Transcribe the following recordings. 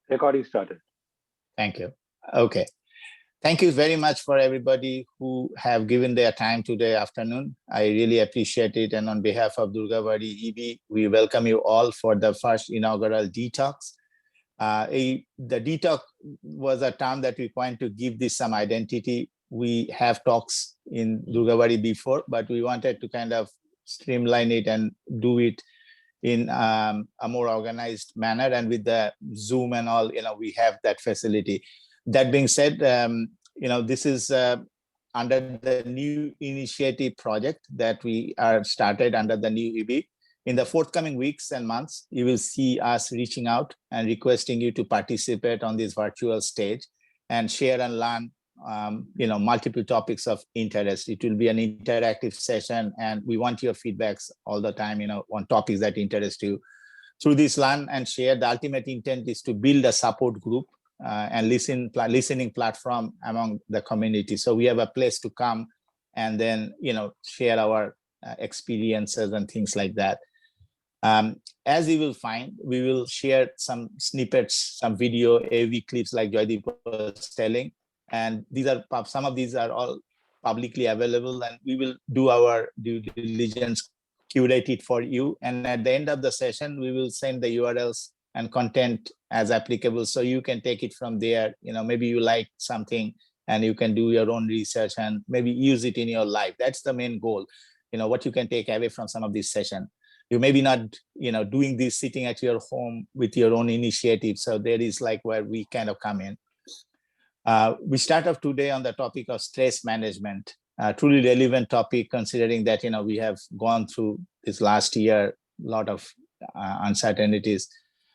Recording started. Thank you. Okay. Thank you very much for everybody who have given their time today afternoon. I really appreciate it. And on behalf of Durgabari EB, we welcome you all for the first inaugural DTalks. The DTalk was a term that we want to give this some identity. We have talks in Durgabari before, but we wanted to kind of streamline it and do it in a more organized manner. And with the Zoom and all, we have that facility. That being said, this is under the new initiative project that we are started under the new EB. In the forthcoming weeks and months, you will see us reaching out and requesting you to participate on this virtual stage and share and learn multiple topics of interest. It will be an interactive session, and we want your feedbacks all the time, on topics that interest you. Through this learn and share, the ultimate intent is to build a support group and listening platform among the community. So we have a place to come and then, share our experiences and things like that. As you will find, we will share some snippets, some video, AV clips like Joydeep was telling. And some of these are all publicly available, and we will do our due diligence, curate it for you. And at the end of the session, we will send the URLs and content as applicable, so you can take it from there. Maybe you like something and you can do your own research and maybe use it in your life. That's the main goal. What you can take away from some of this session. You may be not, doing this sitting at your home with your own initiative. So there is like where we kind of come in. We start off today on the topic of stress management, a truly relevant topic considering that, we have gone through this last year, a lot of uncertainties.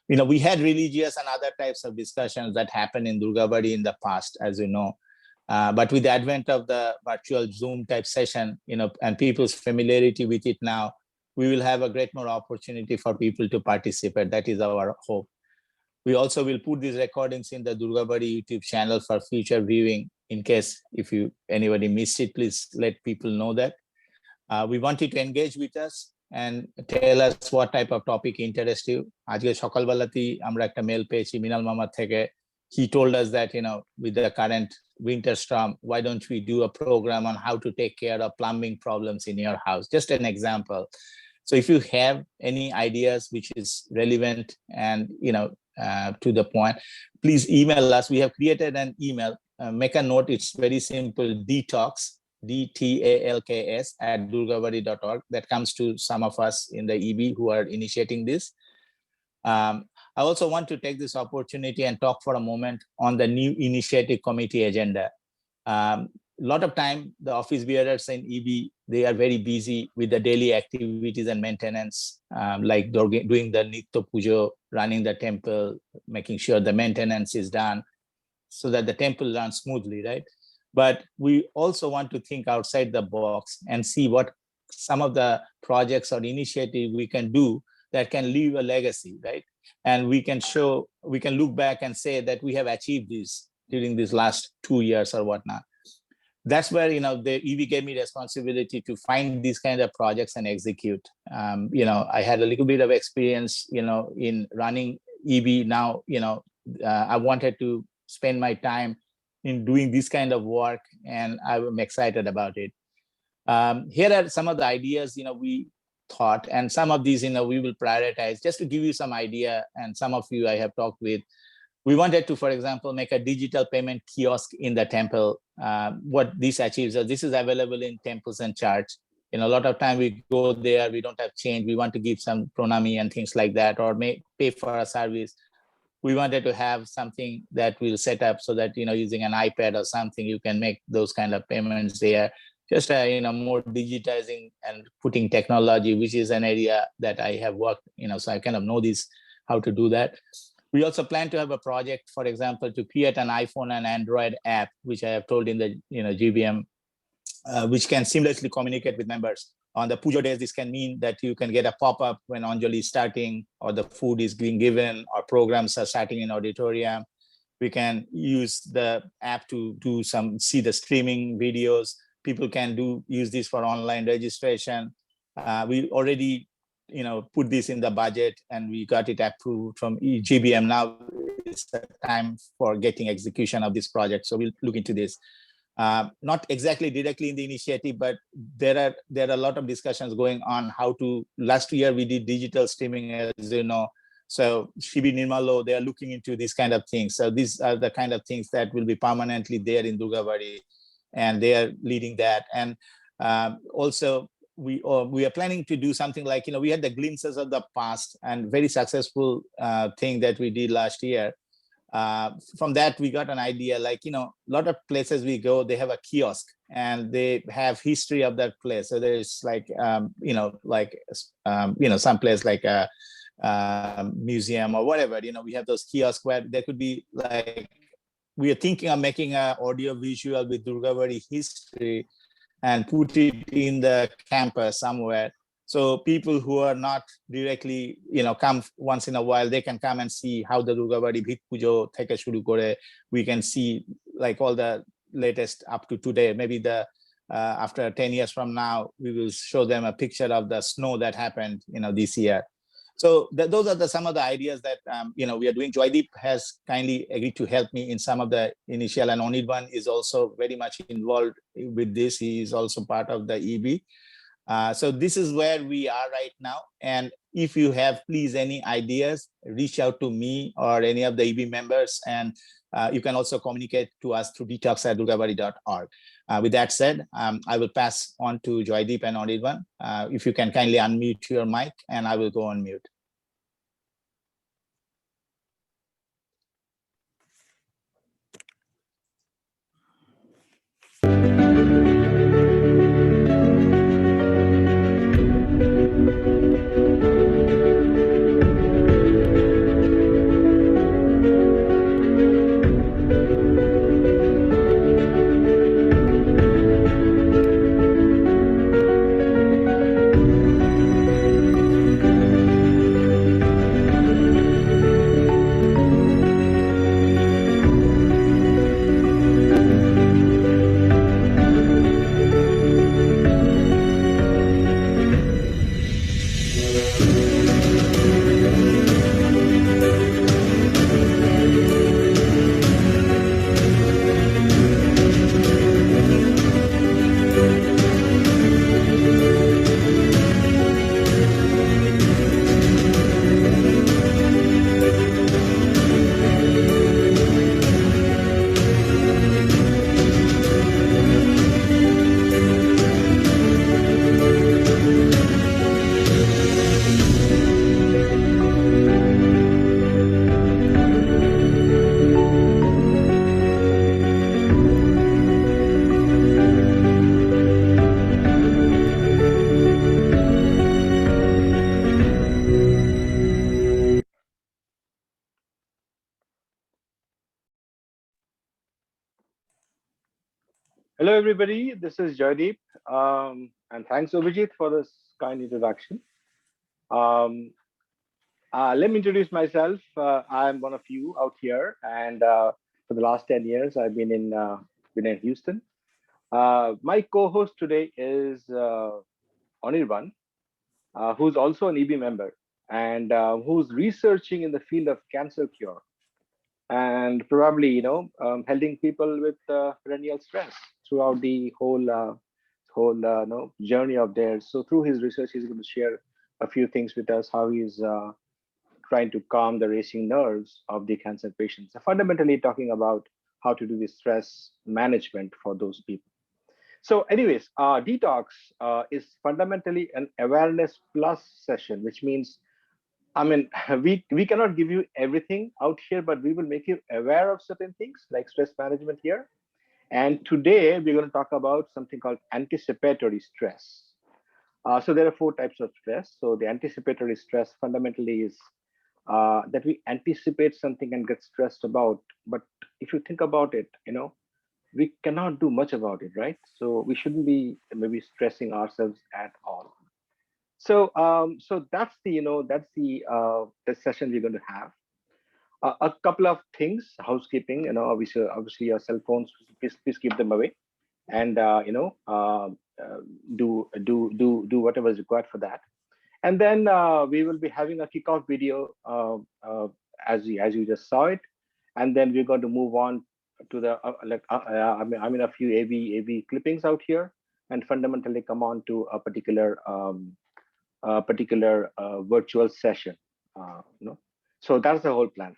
We had religious and other types of discussions that happened in Durgabari in the past, as you know. But with the advent of the virtual Zoom type session, and people's familiarity with it now, we will have a great more opportunity for people to participate. That is our hope. We also will put these recordings in the Durgabari YouTube channel for future viewing. In case if anybody missed it, please let people know that. We want you to engage with us and tell us what type of topic interests you. আজকে সকালবেলাতেই আমরা একটা mail পেয়েছি মিনাল মামা থেকে. He told us that, with the current winter storm, why don't we do a program on how to take care of plumbing problems in your house? Just an example. So if you have any ideas which is relevant and, to the point, please email us. We have created an email. Make a note. It's very simple. DTalks, DTalks @durgabari.org. That comes to some of us in the EB who are initiating this. I also want to take this opportunity and talk for a moment on the new initiative committee agenda. A lot of time, the office bearers in EB, they are very busy with the daily activities and maintenance, like doing the Nitya Pujo, running the temple, making sure the maintenance is done so that the temple runs smoothly, right? But we also want to think outside the box and see what some of the projects or initiatives we can do that can leave a legacy, right? And we can look back and say that we have achieved this during these last 2 years or whatnot. That's where, the EB gave me responsibility to find these kind of projects and execute. I had a little bit of experience, in running EB. Now, I wanted to spend my time in doing this kind of work, and I'm excited about it. Here are some of the ideas, we thought, and some of these, we will prioritize just to give you some idea. And some of you I have talked with. We wanted to, for example, make a digital payment kiosk in the temple. What this achieves, this is available in temples and church. A lot of time we go there, we don't have change. We want to give some pranami and things like that, or may pay for a service. We wanted to have something that we'll set up so that, using an iPad or something, you can make those kind of payments there. Just, more digitizing and putting technology, which is an area that I have worked, so I kind of know how to do that. We also plan to have a project, for example, to create an iPhone and Android app, which I have told in the GBM, which can seamlessly communicate with members. On the Pujo days, this can mean that you can get a pop-up when Anjali is starting, or the food is being given, or programs are starting in auditorium. We can use the app to see the streaming videos. People can use this for online registration. We already put this in the budget, and we got it approved from GBM. Now it's a time for getting execution of this project. So we'll look into this. Not exactly directly in the initiative, but there are a lot of discussions going on how to. Last year we did digital streaming, as you know. So Shibi Nirmalo, they are looking into these kind of things. So these are the kind of things that will be permanently there in Durgabari, and they are leading that. And also we are planning to do something like, we had the glimpses of the past and very successful thing that we did last year. From that, we got an idea, like, a lot of places we go, they have a kiosk and they have history of that place. So there's like, some place like a museum or whatever, we have those kiosks where there could be like, we are thinking of making an audio visual with Durgabari history and put it in the campus somewhere. So people who are not directly, come once in a while, they can come and see how the Durgabari Bhit Pujo theke shuru kore. We can see like all the latest up to today. Maybe after 10 years from now, we will show them a picture of the snow that happened, this year. So those are some of the ideas that, we are doing. Joydeep has kindly agreed to help me in some of the initial, and Onirban is also very much involved with this. He is also part of the EB. So this is where we are right now. And if you have, please, any ideas, reach out to me or any of the EB members. And you can also communicate to us through dtalks@durgabari.org. With that said, I will pass on to Joydeep and Onirban. If you can kindly unmute your mic, and I will go on mute. Hello, everybody. This is Joydeep, and thanks, Abhijit, for this kind introduction. Let me introduce myself. I'm one of you out here, and for the last 10 years, I've been in Houston. My co-host today is Onirban, who's also an EB member and who's researching in the field of cancer cure, and probably helping people with perennial stress throughout the whole journey of theirs. So through his research, he's going to share a few things with us, how he's trying to calm the racing nerves of the cancer patients. So fundamentally talking about how to do the stress management for those people. So anyways, Detox is fundamentally an awareness plus session, which means, I mean, we cannot give you everything out here, but we will make you aware of certain things like stress management here. And today we're going to talk about something called anticipatory stress. So there are 4 types of stress. So the anticipatory stress fundamentally is that we anticipate something and get stressed about. But if you think about it, we cannot do much about it, right? So we shouldn't be maybe stressing ourselves at all. So so that's the session we're going to have. A couple of things, housekeeping, obviously your cell phones, please keep them away, and do whatever is required for that. And then we will be having a kickoff video as you just saw it. and then we're going to move on to the a few AV clippings out here, and fundamentally come on to a particular virtual session. So that's the whole plan.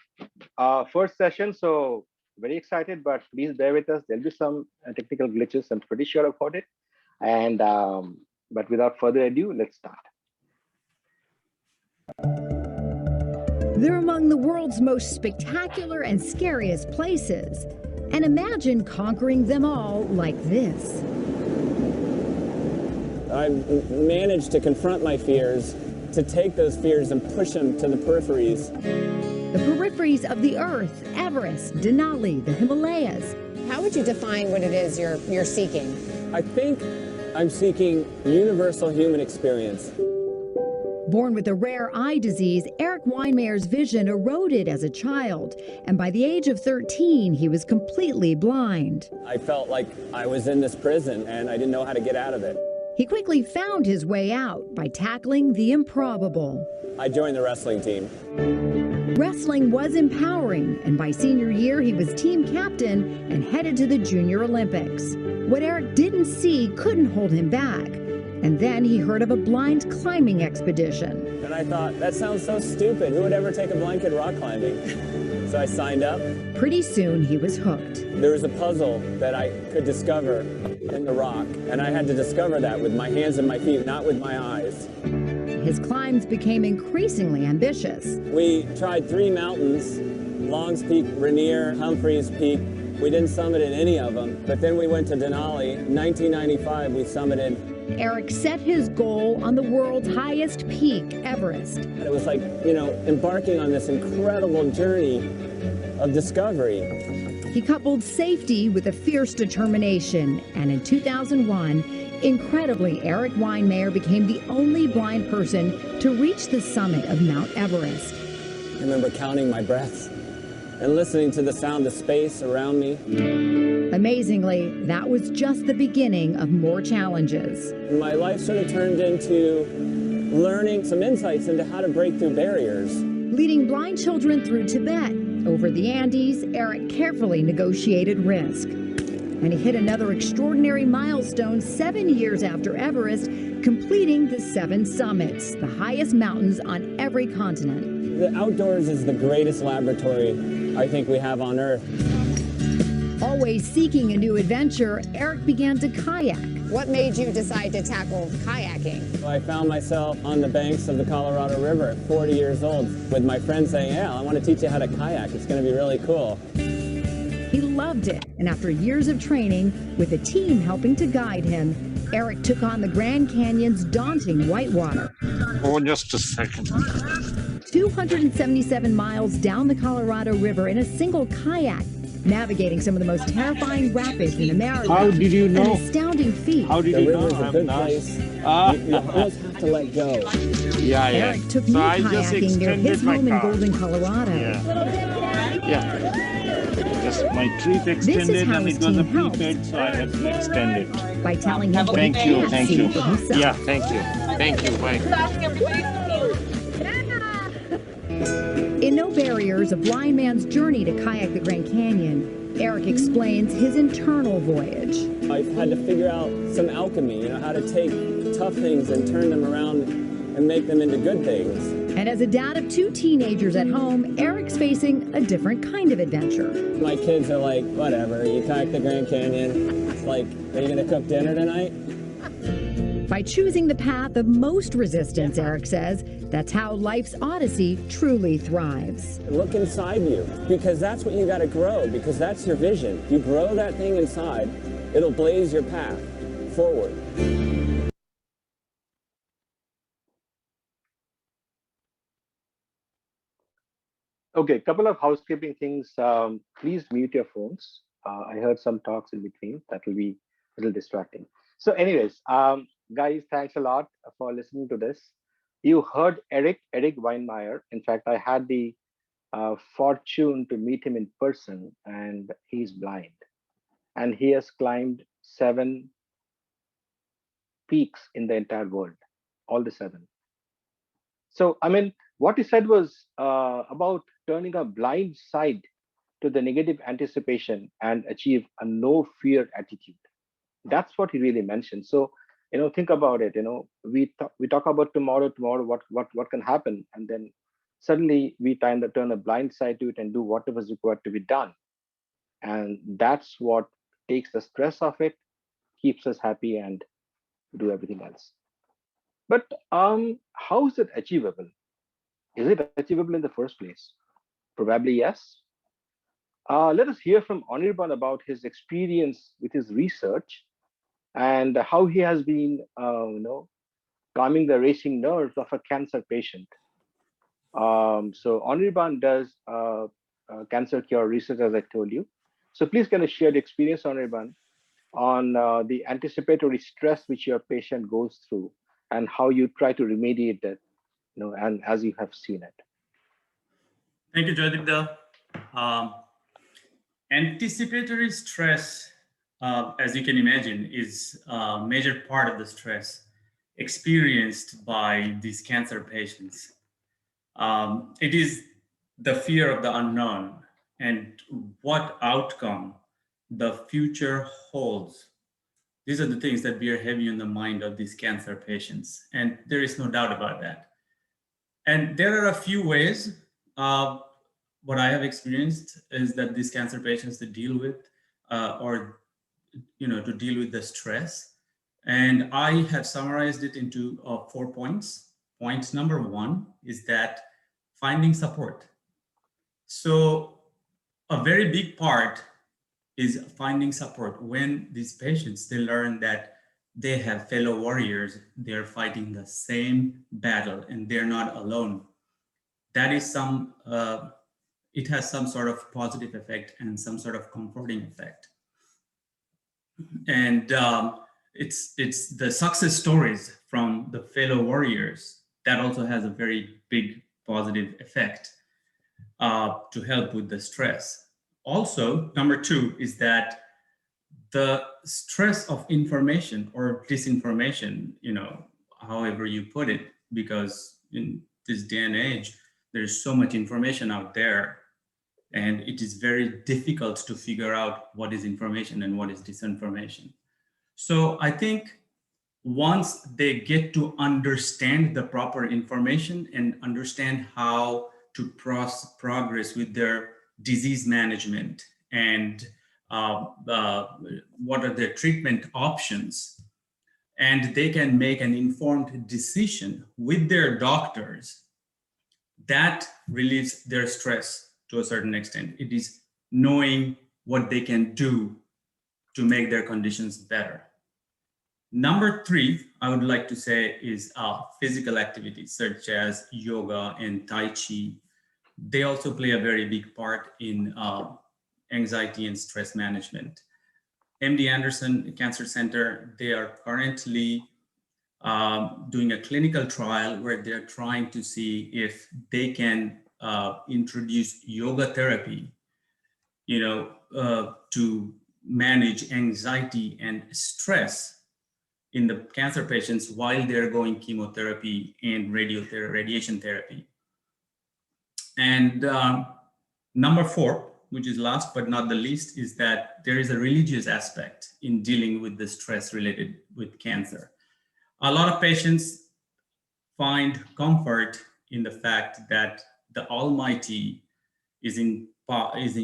First session, so very excited, but please bear with us. There'll be some technical glitches. I'm pretty sure about it. And but without further ado, let's start. They're among the world's most spectacular and scariest places. And imagine conquering them all like this. I've managed to confront my fears, to take those fears and push them to the peripheries. The peripheries of the Earth, Everest, Denali, the Himalayas. How would you define what it is you're seeking? I think I'm seeking universal human experience. Born with a rare eye disease, Eric Weinmayer's vision eroded as a child, and by the age of 13, he was completely blind. I felt like I was in this prison and I didn't know how to get out of it. He quickly found his way out by tackling the improbable. I joined the wrestling team. Wrestling was empowering, and by senior year, he was team captain and headed to the Junior Olympics. What Eric didn't see couldn't hold him back. And then he heard of a blind climbing expedition. And I thought, that sounds so stupid. Who would ever take a blind kid rock climbing? So I signed up. Pretty soon, he was hooked. There was a puzzle that I could discover in the rock, and I had to discover that with my hands and my feet, not with my eyes. His climbs became increasingly ambitious. We tried 3 mountains, Long's Peak, Rainier, Humphreys Peak. We didn't summit at any of them, but then we went to Denali. 1995, we summited. Eric set his goal on the world's highest peak, Everest. It was like, embarking on this incredible journey of discovery. He coupled safety with a fierce determination, and in 2001, incredibly, Eric Weinmayer became the only blind person to reach the summit of Mount Everest. I remember counting my breaths and listening to the sound of space around me. Amazingly, that was just the beginning of more challenges. My life sort of turned into learning some insights into how to break through barriers. Leading blind children through Tibet. Over the Andes, Eric carefully negotiated risk. And he hit another extraordinary milestone 7 years after Everest, completing the 7 summits, the highest mountains on every continent. The outdoors is the greatest laboratory I think we have on Earth. Always seeking a new adventure, Eric began to kayak. What made you decide to tackle kayaking? I found myself on the banks of the Colorado River at 40 years old with my friends saying, yeah, I want to teach you how to kayak. It's going to be really cool. He loved it, and after years of training, with a team helping to guide him, Eric took on the Grand Canyon's daunting whitewater. Oh, just a second. 277 miles down the Colorado River in a single kayak, navigating some of the most terrifying rapids in America. How did you know? An astounding feat. How did The you know? river's a good place. You almost have to let go. Yeah. Eric took So me I just kayaking near his extended my home in car. Golden, Colorado. Yeah. Just my trip extended how and his it was a team helps. prepaid, so I had to extend it. By telling him what Thank he you, can't thank see you. for himself. Yeah, thank you. Thank you, bye. In No Barriers, a blind man's journey to kayak the Grand Canyon, Eric explains his internal voyage. I've had to figure out some alchemy, how to take tough things and turn them around and make them into good things. And as a dad of 2 teenagers at home, Eric's facing a different kind of adventure. My kids are like, whatever, you kayak the Grand Canyon. It's like, are you going to cook dinner tonight? By choosing the path of most resistance, Eric says, that's how life's odyssey truly thrives. Look inside you, because that's what you got to grow, because that's your vision. You grow that thing inside, it'll blaze your path forward. Okay, couple of housekeeping things. Please mute your phones. I heard some talks in between. That will be a little distracting. So anyways, guys, thanks a lot for listening to this. You heard Eric Weinmeier. In fact, I had the fortune to meet him in person, and he's blind. And he has climbed 7 peaks in the entire world, all the 7. So, I mean, what he said was about turning a blind side to the negative anticipation and achieve a no fear attitude. That's what he really mentioned. So, think about it. We talk about tomorrow, what can happen, and then suddenly we turn a blind side to it and do whatever is required to be done, and that's what takes the stress off it, keeps us happy, and do everything else. But how is it achievable? Is it achievable in the first place? Probably yes. Let us hear from Anirban about his experience with his research and how he has been, calming the racing nerves of a cancer patient. So Anirban does cancer cure research, as I told you. So please kind of share the experience, Anirban, on the anticipatory stress which your patient goes through and how you try to remediate it, and as you have seen it. Thank you, Jyotikda. Um, Anticipatory stress, as you can imagine, is a major part of the stress experienced by these cancer patients. It is the fear of the unknown and what outcome the future holds. These are the things that bear heavy on the mind of these cancer patients, and there is no doubt about that. And there are a few ways. What I have experienced is that these cancer patients to deal with, to deal with the stress. And I have summarized it into 4 points. Point number 1 is that finding support. So a very big part is finding support. When these patients, they learn that they have fellow warriors, they're fighting the same battle and they're not alone. That is it has some sort of positive effect and some sort of comforting effect. And it's the success stories from the fellow warriors that also has a very big positive effect to help with the stress. Also, number 2 is that the stress of information or disinformation, however you put it, because in this day and age, there's so much information out there, and it is very difficult to figure out what is information and what is disinformation. So I think once they get to understand the proper information and understand how to progress with their disease management and what are their treatment options, and they can make an informed decision with their doctors, that relieves their stress to a certain extent. It is knowing what they can do to make their conditions better. Number 3, I would like to say, is physical activities such as yoga and Tai Chi. They also play a very big part in anxiety and stress management. MD Anderson Cancer Center, they are currently doing a clinical trial where they're trying to see if they can introduce yoga therapy, to manage anxiety and stress in the cancer patients while they're going chemotherapy and radiation therapy. And number 4, which is last but not the least, is that there is a religious aspect in dealing with the stress related with cancer. A lot of patients find comfort in the fact that the Almighty is in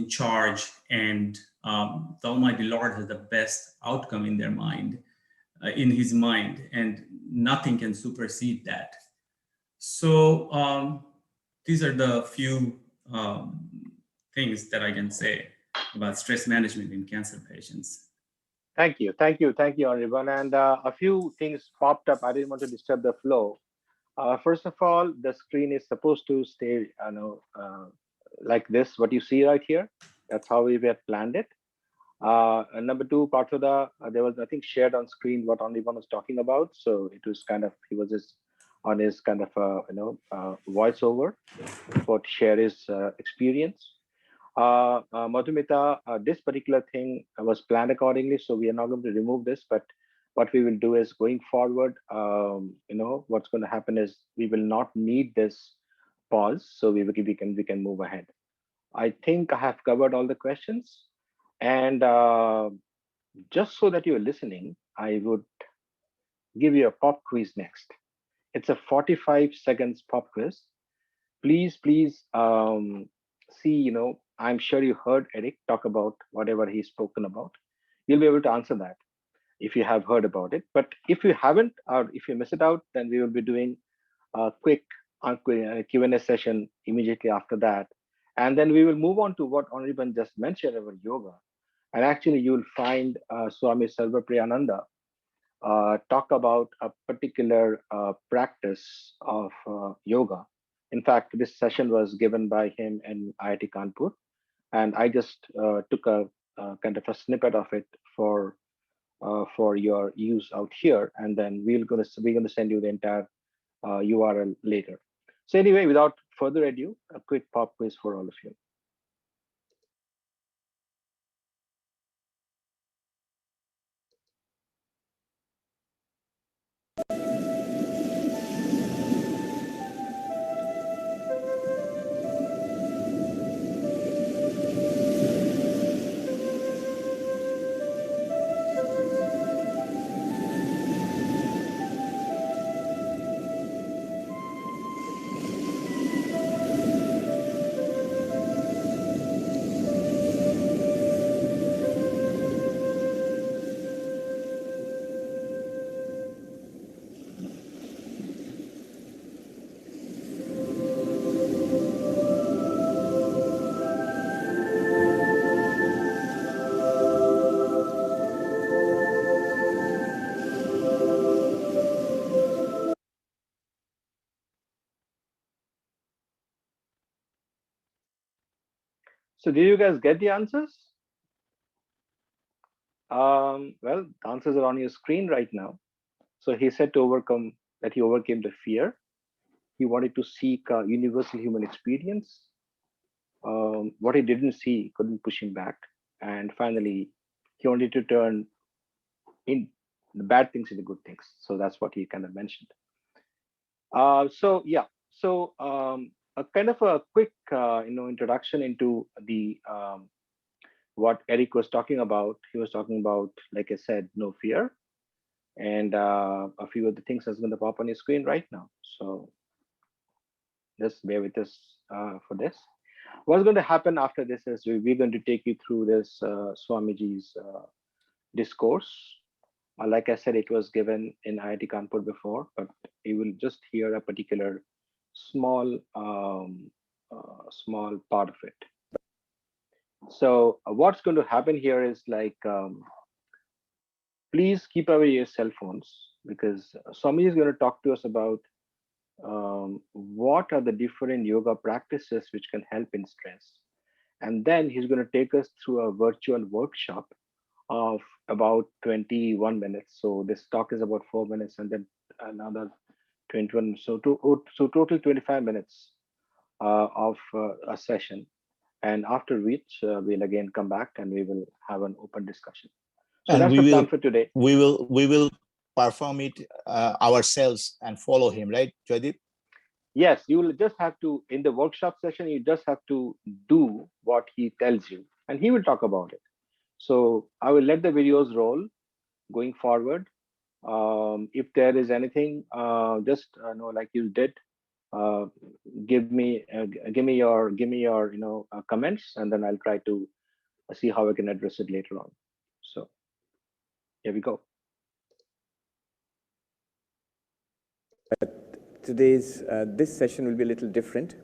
charge, and the Almighty Lord has the best outcome in their mind, in his mind, and nothing can supersede that. So these are the few things that I can say about stress management in cancer patients. Thank you, Anirban. And a few things popped up. I didn't want to disturb the flow. First of all, the screen is supposed to stay, like this. What you see right here, that's how we had planned it. And number 2, Parthoda, there was nothing shared on screen what Anirban was talking about. So it was kind of, he was just on his kind of voiceover for to share his experience. Madhumita, this particular thing was planned accordingly, so we are not going to remove this, but what we will do is going forward, what's going to happen is we will not need this pause, so we can move ahead. I think I have covered all the questions. And just so that you're listening, I would give you a pop quiz next. It's a 45 seconds pop quiz. Please, see, I'm sure you heard Eric talk about whatever he's spoken about. You'll be able to answer that if you have heard about it. But if you haven't, or if you miss it out, then we will be doing a quick Q&A session immediately after that. And then we will move on to what Anirban just mentioned about yoga. And actually, you will find Swami Sarvapriyananda talk about a particular practice of yoga. In fact, this session was given by him in IIT Kanpur, and I just took a kind of a snippet of it for your use out here, and then we're gonna send you the entire URL later. So anyway, without further ado, a quick pop quiz for all of you. So did you guys get the answers? Well, the answers are on your screen right now. So he said he overcame the fear. He wanted to seek a universal human experience. What he didn't see couldn't push him back. And finally, he wanted to turn in the bad things into good things. So that's what he kind of mentioned. So yeah, so a kind of a quick introduction into the what Eric was talking about. He was talking about, like I said, no fear, and a few of the things that's going to pop on your screen right now. So just bear with us for this. What's going to happen after this is we're going to take you through this Swamiji's discourse. Like I said, it was given in IIT Kanpur before, but you will just hear a particular small part of it. So what's going to happen here is like, please keep away your cell phones, because Swami is going to talk to us about what are the different yoga practices which can help in stress. And then he's going to take us through a virtual workshop of about 21 minutes. So this talk is about 4 minutes and then another 21. So total 25 minutes of a session. And after which we'll again come back and we will have an open discussion. So and that's the plan for today. We will perform it ourselves and follow him, right, Joydeep? Yes, you will just have to, in the workshop session, you just have to do what he tells you and he will talk about it. So I will let the videos roll going forward. If there is anything, just like you did, give me your comments, and then I'll try to see how I can address it later on. So here we go. Today's this session will be a little different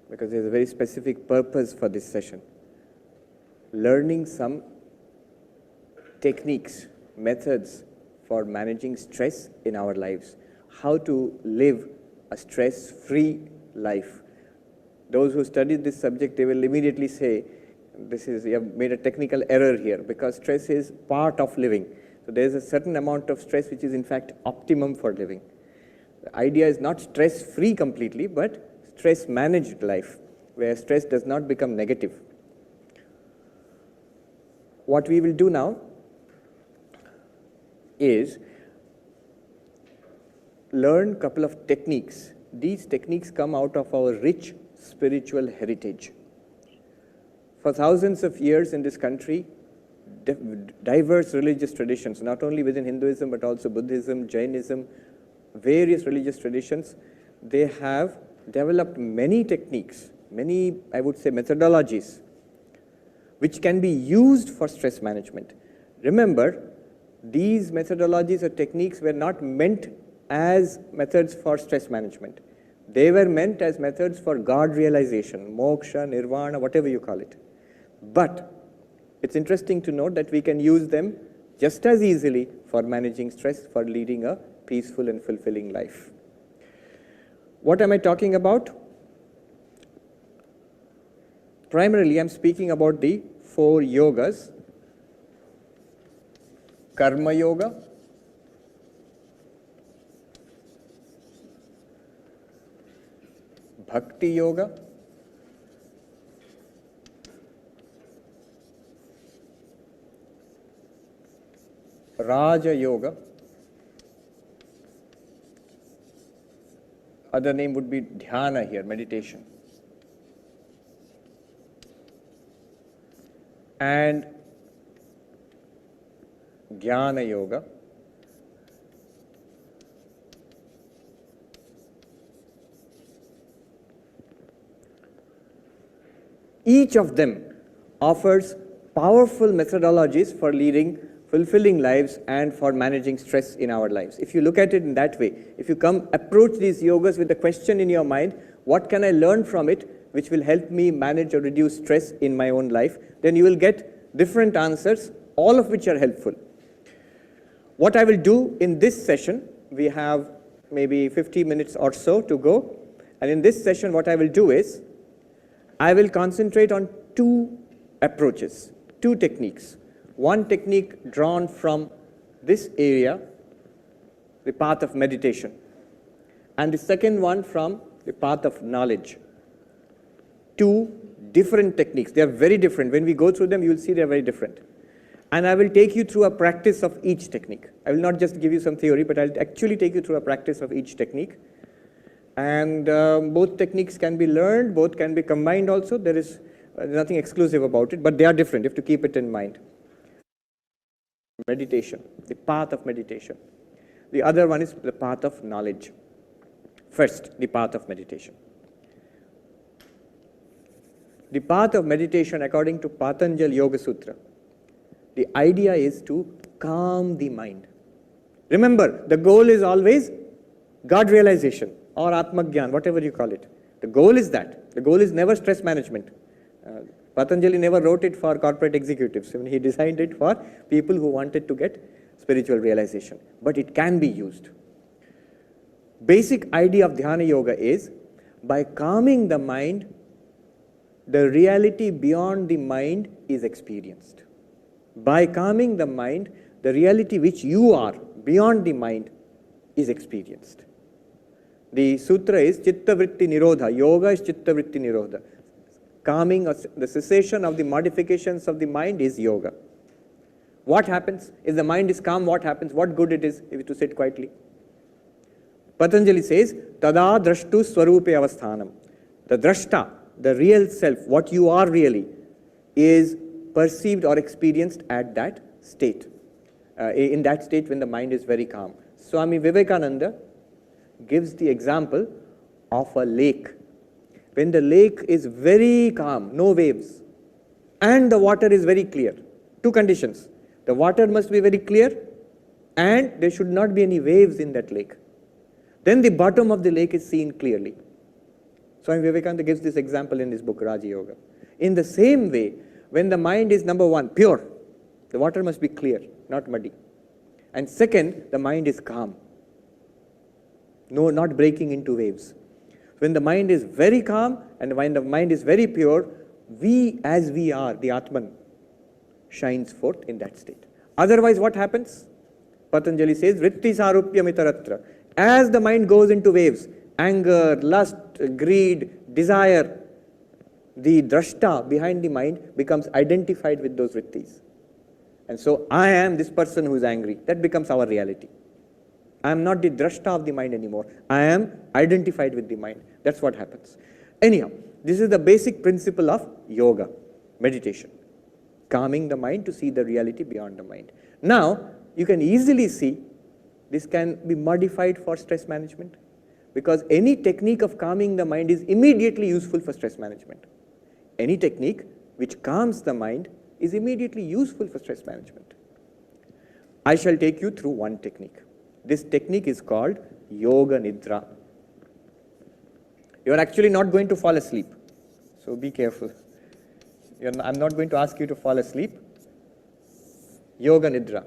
because there's a very specific purpose for this session. Learning some techniques, methods for managing stress in our lives, how to live a stress-free life. Those who studied this subject, they will immediately say, you have made a technical error here, because stress is part of living. So there is a certain amount of stress which is in fact optimum for living. The idea is not stress-free completely, but stress-managed life, where stress does not become negative. What we will do now is learn a couple of techniques. These techniques come out of our rich spiritual heritage. For thousands of years in this country, diverse religious traditions, not only within Hinduism, but also Buddhism, Jainism, various religious traditions, they have developed many techniques, many, I would say, methodologies, which can be used for stress management. Remember, these methodologies or techniques were not meant as methods for stress management. They were meant as methods for God realization, moksha, nirvana, whatever you call it. But it's interesting to note that we can use them just as easily for managing stress, for leading a peaceful and fulfilling life. What am I talking about? Primarily, I'm speaking about the 4 yogas: Karma Yoga, Bhakti Yoga, Raja Yoga, other name would be Dhyana here, meditation, and Jnana Yoga, each of them offers powerful methodologies for leading fulfilling lives and for managing stress in our lives. If you look at it in that way, if you approach these yogas with a question in your mind, what can I learn from it which will help me manage or reduce stress in my own life, then you will get different answers, all of which are helpful. What I will do in this session, we have maybe 50 minutes or so to go, and in this session what I will do is, I will concentrate on 2 approaches, 2 techniques. One technique drawn from this area, the path of meditation, and the second one from the path of knowledge. 2 different techniques. They are very different. When we go through them, you will see they are very different. And I will take you through a practice of each technique. I will not just give you some theory, but I'll actually take you through a practice of each technique. And both techniques can be learned, both can be combined also. There is nothing exclusive about it, but they are different. You have to keep it in mind. Meditation, the path of meditation. The other one is the path of knowledge. First, the path of meditation. The path of meditation, according to Patanjali Yoga Sutra, the idea is to calm the mind. Remember, the goal is always God realization or Atmagyan, whatever you call it. The goal is that. The goal is never stress management. Patanjali never wrote it for corporate executives. I mean, he designed it for people who wanted to get spiritual realization. But it can be used. Basic idea of Dhyana Yoga is, by calming the mind, the reality beyond the mind is experienced. By calming the mind, the reality which you are beyond the mind is experienced. The sutra is Chitta Vritti Nirodha. Yoga is Chitta Vritti Nirodha. Calming, the cessation of the modifications of the mind is yoga. What happens? If the mind is calm, what happens? What good it is if to sit quietly? Patanjali says, Tada drashtu swarupe avasthanam. The drashta, the real self, what you are really, is perceived or experienced at that state. In that state when the mind is very calm. Swami Vivekananda gives the example of a lake. When the lake is very calm, no waves, and the water is very clear. 2 conditions. The water must be very clear, and there should not be any waves in that lake. Then the bottom of the lake is seen clearly. Swami Vivekananda gives this example in his book, Raja Yoga. In the same way, when the mind is, number 1, pure, the water must be clear, not muddy. And second, the mind is calm. No, not breaking into waves. When the mind is very calm and when the mind is very pure, we as we are, the Atman, shines forth in that state. Otherwise, what happens? Patanjali says, Vritti sarupyam itaratra. As the mind goes into waves, anger, lust, greed, desire, the drashta behind the mind becomes identified with those vrittis. And so, I am this person who is angry. That becomes our reality. I am not the drashta of the mind anymore. I am identified with the mind. That's what happens. Anyhow, this is the basic principle of yoga. meditation, calming the mind to see the reality beyond the mind. Now, you can easily see this can be modified for stress management, because any technique of calming the mind is immediately useful for stress management. Any technique which calms the mind is immediately useful for stress management. I shall take you through one technique. This technique is called Yoga Nidra. You are actually not going to fall asleep, so be careful. I'm not going to ask you to fall asleep. Yoga Nidra.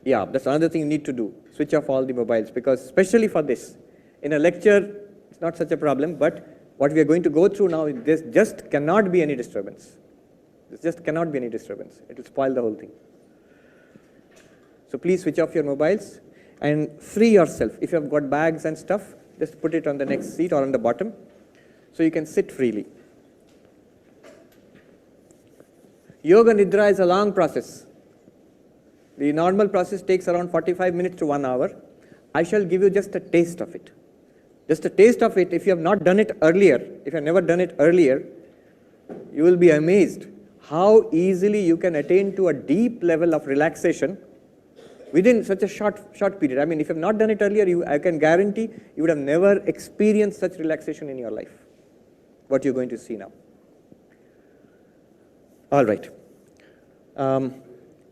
Yeah, that's another thing you need to do. Switch off all the mobiles, because especially for this, in a lecture, it's not such a problem, but what we are going to go through now, there just cannot be any disturbance. There just cannot be any disturbance. It will spoil the whole thing. So please switch off your mobiles and free yourself. If you have got bags and stuff, just put it on the next seat or on the bottom, so you can sit freely. Yoga Nidra is a long process. The normal process takes around 45 minutes to 1 hour. I shall give you just a taste of it. Just a taste of it. If you have not done it earlier, if you have never done it earlier, you will be amazed how easily you can attain to a deep level of relaxation within such a short period. I mean, if you have not done it earlier, I can guarantee you would have never experienced such relaxation in your life, what you're going to see now. All right.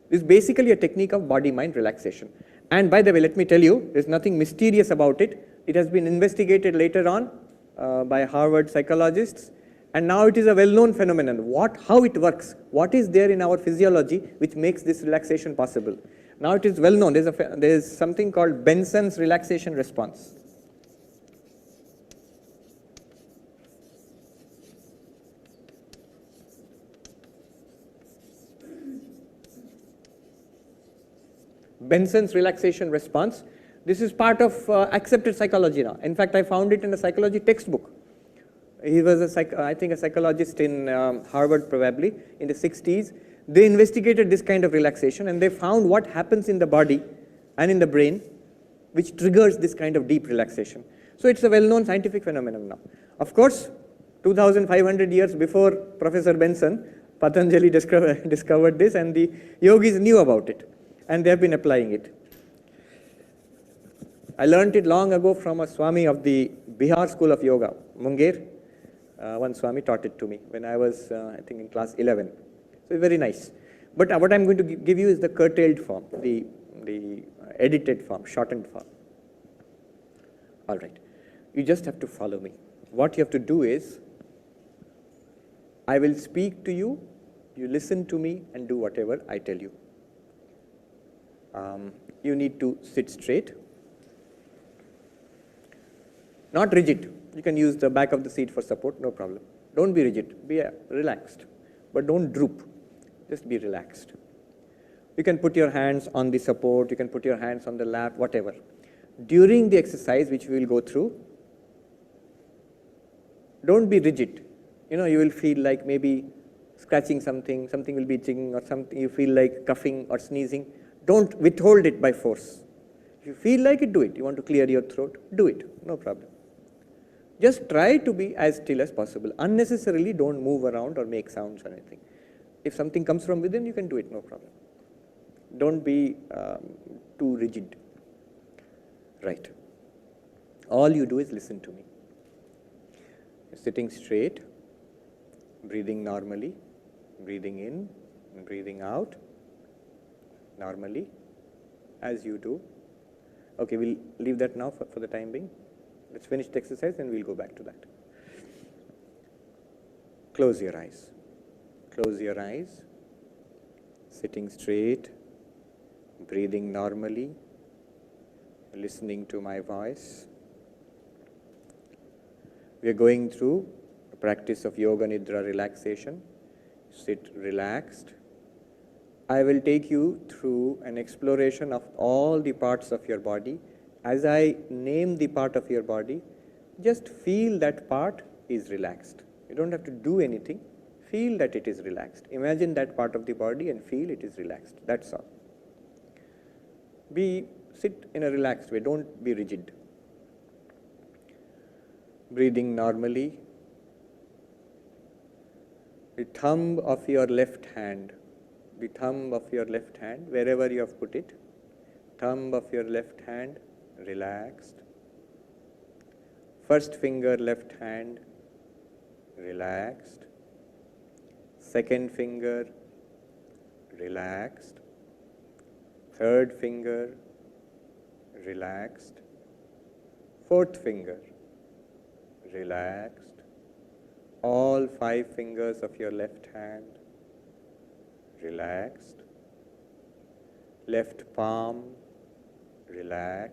This is basically a technique of body-mind relaxation. And by the way, let me tell you, there's nothing mysterious about it. It has been investigated later on by Harvard psychologists, and now it is a well-known phenomenon. How it works, what is there in our physiology which makes this relaxation possible? Now it is well known. There is something called Benson's relaxation response. Benson's relaxation response. This is part of accepted psychology now. In fact, I found it in a psychology textbook. He was I think a psychologist in Harvard, probably in the 60s. They investigated this kind of relaxation, and they found what happens in the body and in the brain which triggers this kind of deep relaxation. So it's a well-known scientific phenomenon now. Of course, 2,500 years before Professor Benson, Patanjali discovered this, and the yogis knew about it, and they have been applying it. I learned it long ago from a Swami of the Bihar School of Yoga, Munger. One Swami taught it to me when I was, I think, in class 11. So very nice. But what I'm going to give you is the curtailed form, the edited form, shortened form. All right. You just have to follow me. What you have to do is, I will speak to you, you listen to me and do whatever I tell you. You need to sit straight. Not rigid. You can use the back of the seat for support, no problem. Don't be rigid, be relaxed, but don't droop. Just be relaxed. You can put your hands on the support, you can put your hands on the lap, whatever. During the exercise, which we will go through, don't be rigid. You know, you will feel like maybe scratching something will be itching, or something, you feel like coughing or sneezing. Don't withhold it by force. If you feel like it, do it. You want to clear your throat, do it, no problem. Just try to be as still as possible. Unnecessarily don't move around or make sounds or anything. If something comes from within, you can do it, no problem. Don't be too rigid. Right. All you do is listen to me. You're sitting straight, breathing normally, breathing in and breathing out normally, as you do. Okay, we'll leave that now for the time being. Let's finish the exercise and we'll go back to that. Close your eyes. Close your eyes. Sitting straight, breathing normally, listening to my voice. We are going through a practice of Yoga Nidra relaxation. Sit relaxed. I will take you through an exploration of all the parts of your body. As I name the part of your body, just feel that part is relaxed. You don't have to do anything. Feel that it is relaxed. Imagine that part of the body and feel it is relaxed. That's all. Sit in a relaxed way. Don't be rigid. Breathing normally. the thumb of your left hand, wherever you have put it, thumb of your left hand, relaxed. First finger left hand, relaxed. Second finger, relaxed. Third finger, relaxed. Fourth finger, relaxed. All 5 fingers of your left hand, relaxed. Left palm, relax.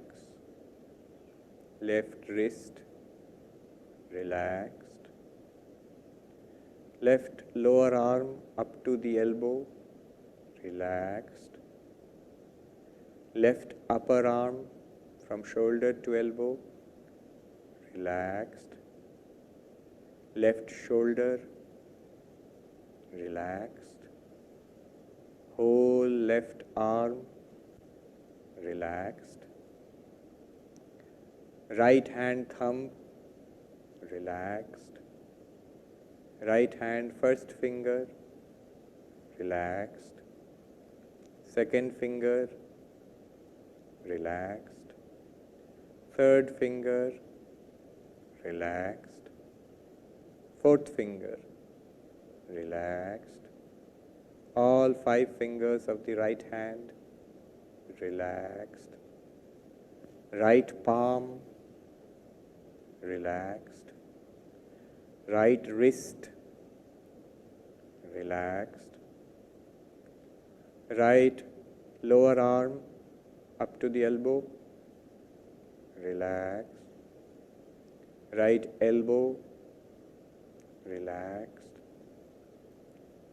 Left wrist, relaxed. Left lower arm up to the elbow, relaxed. Left upper arm from shoulder to elbow, relaxed. Left shoulder, relaxed. Whole left arm, relaxed. Right hand thumb, relaxed. Right hand first finger, relaxed. Second finger, relaxed. Third finger, relaxed. Fourth finger, relaxed. All 5 fingers of the right hand, relaxed. Right palm, relaxed. Right wrist, relaxed. Right lower arm up to the elbow, relaxed. Right elbow, relaxed.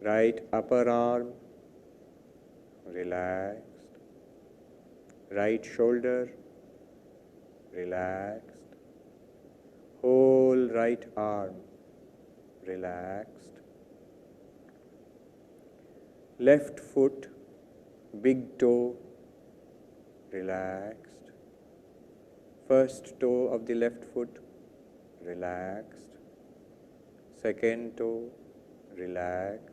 Right upper arm, relaxed. Right shoulder, relaxed. Whole right arm, relaxed. Left foot, big toe, relaxed. First toe of the left foot, relaxed. Second toe, relaxed.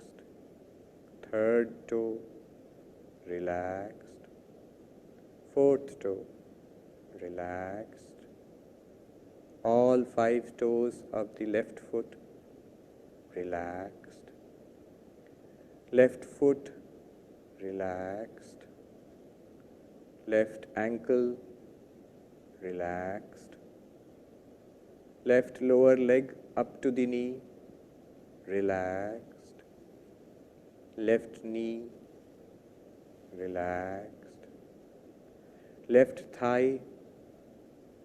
Third toe, relaxed. Fourth toe, relaxed. All 5 toes of the left foot, relaxed. Left foot, relaxed. Left ankle, relaxed. Left lower leg up to the knee, relaxed. Left knee, relaxed. Left thigh,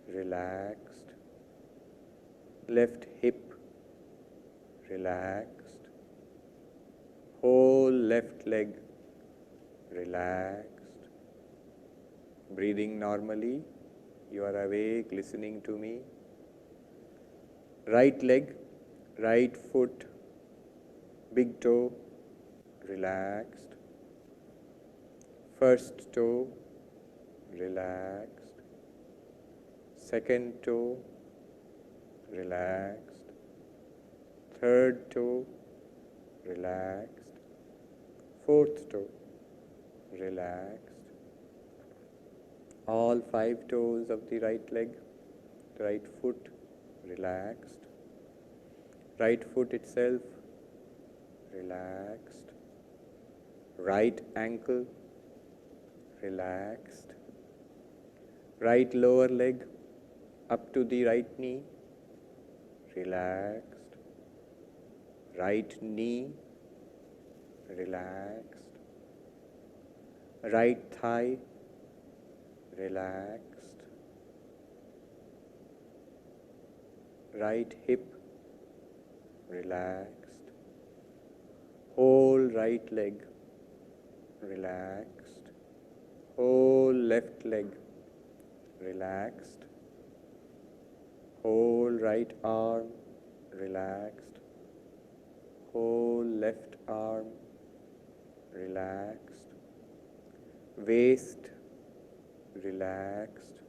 relaxed. Left hip, relaxed. Whole left leg, relaxed. Breathing normally, you are awake, listening to me. Right leg, right foot, big toe, relaxed. First toe, relaxed. Second toe, relaxed. Third toe, relaxed. Fourth toe, relaxed. All 5 toes of the right leg, the right foot, relaxed. Right foot itself, relaxed. Right ankle, relaxed. Right lower leg up to the right knee, relaxed. Right knee, relaxed. Right thigh, relaxed. Right hip, relaxed. Whole right leg, relaxed. Whole left leg, relaxed. Whole right arm, relaxed. Whole left arm, relaxed. Waist, relaxed.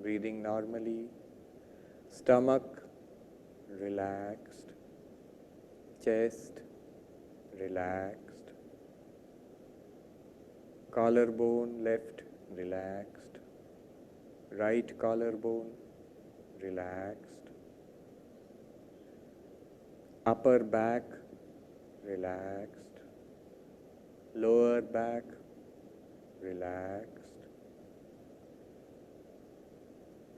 Breathing normally. Stomach, relaxed. chest relaxed, collarbone left relaxed, right collarbone relaxed, upper back relaxed, lower back relaxed.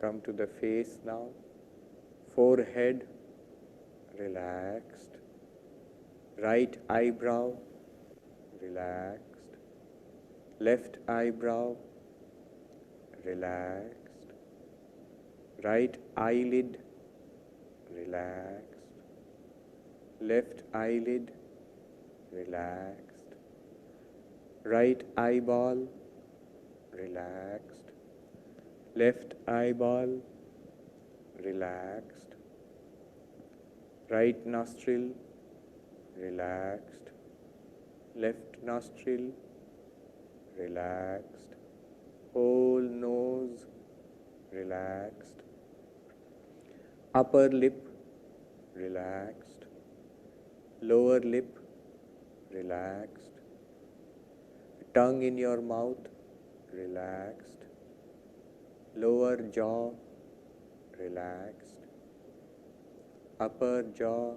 Come to the face now, forehead relaxed, right eyebrow relaxed, left eyebrow relaxed, right eyelid relaxed, left eyelid relaxed, right eyeball relaxed, left eyeball relaxed, right nostril relaxed, left nostril relaxed, whole nose relaxed, upper lip relaxed, lower lip relaxed, tongue in your mouth relaxed, lower jaw relaxed, upper jaw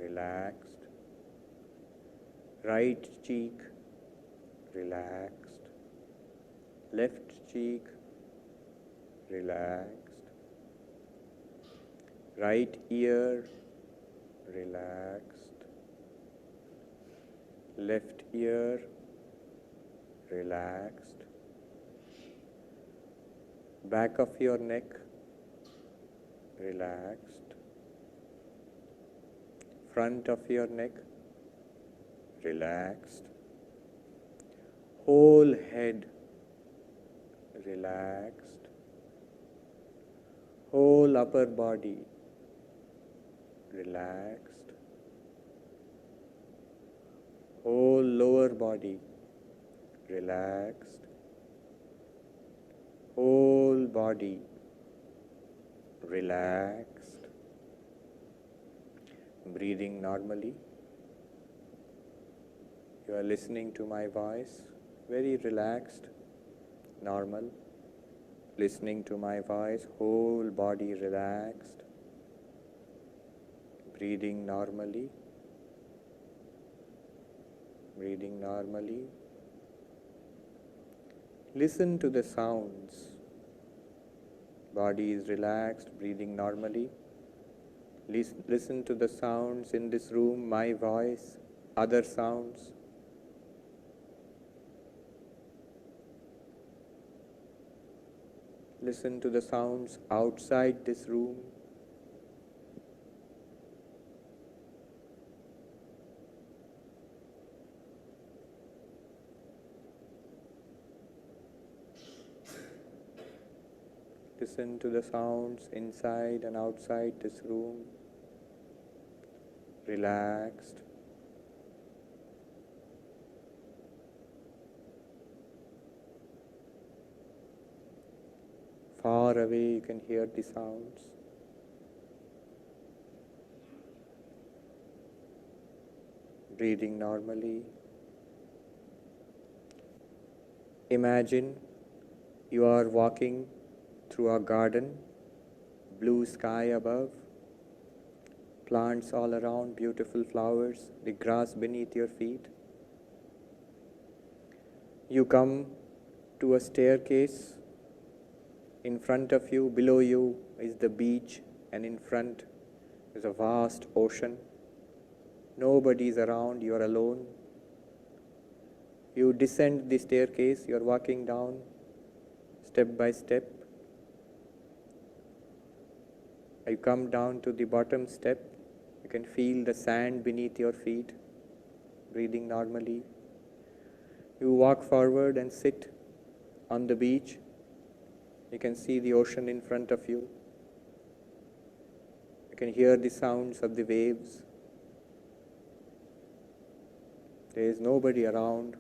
relaxed, right cheek relaxed, left cheek relaxed, right ear relaxed, left ear relaxed, back of your neck relaxed, front of your neck relaxed, whole head relaxed, whole upper body relaxed, whole lower body relaxed, whole body relaxed. Breathing normally. You are listening to my voice, very relaxed, normal. Listening to my voice, whole body relaxed. Breathing normally. Breathing normally. Listen to the sounds. Body is relaxed, breathing normally. Listen to the sounds in this room, my voice, other sounds. Listen to the sounds outside this room. Listen to the sounds inside and outside this room. Relaxed. Far away you can hear the sounds. Breathing normally. Imagine you are walking through a garden, blue sky above, plants all around, beautiful flowers, the grass beneath your feet. You come to a staircase. In front of you, below you is the beach, and in front is a vast ocean. Nobody is around, you are alone. You descend the staircase, you are walking down step by step. You come down to the bottom step, you can feel the sand beneath your feet, breathing normally. You walk forward and sit on the beach. You can see the ocean in front of you. You can hear the sounds of the waves. There is nobody around,